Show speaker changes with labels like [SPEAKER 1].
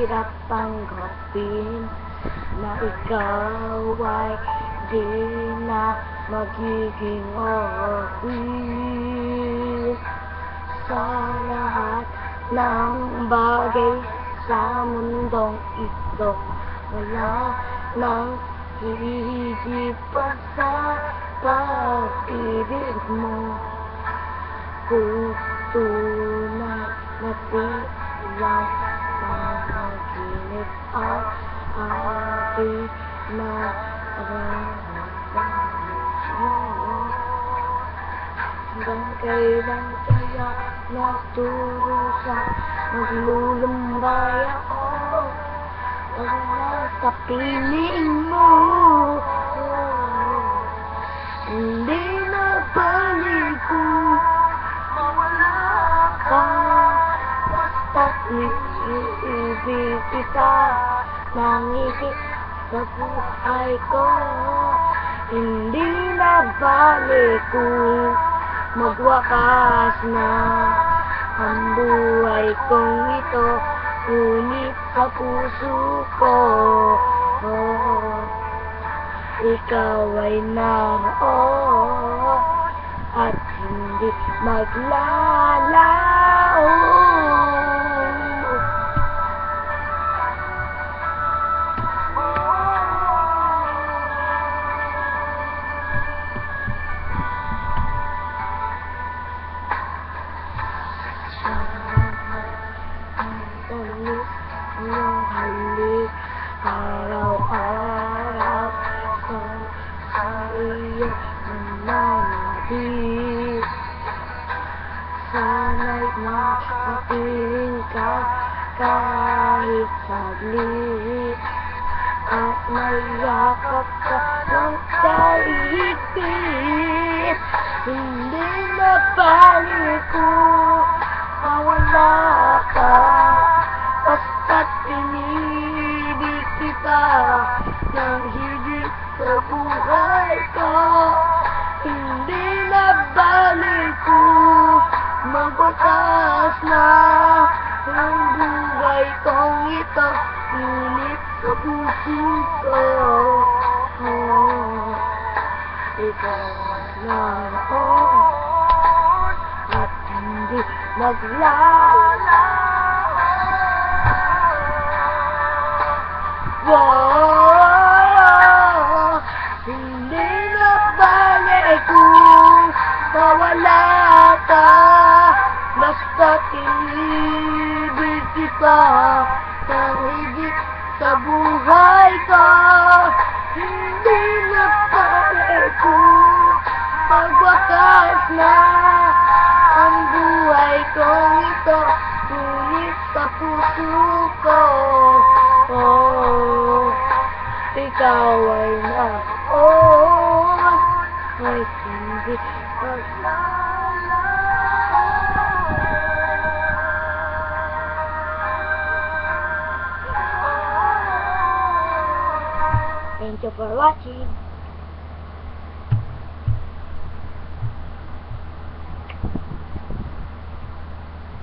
[SPEAKER 1] mahirap tanggapin na ikaw ay di na magiging okay sa lahat ng bagay sa mundong ito. Wala nang hihigit pa sa pag-ibig mo. Kung tunay na tilang panaginip ang aking nararamdaman. Hanggang kailan kaya nagdurusa, maglulumbay ako wala sa piling mo. Hindi na balik kung mawala ka, basta't iibig kita nang higit sa buhay ko. Hindi na balik kung magwakas na ang buhay kong ito, ngunit sa puso ko ikaw ay naroon at hindi maglalaon. Iyong halik araw-araw sa iyong nananabik. Sana'y makapiling ka kahit saglit at mayakap ka ng kaigpit. Hindi na balik kung mawala ka, basta't inibig kita nang higit sa buhay ko. Hindi na balik kung magwakas na ang buhay kong ito, ngunit sa puso ko ikaw naroon at hindi maglalaon. Hindi na balik kung mawala ka, basta't inibig kita nang higit sa buhay ko. Hindi na balik kung magwakas na ang buhay kong ito, ngunit sa puso ko ikaw ay naroon ay hindi maglalaon. Thank you for watching.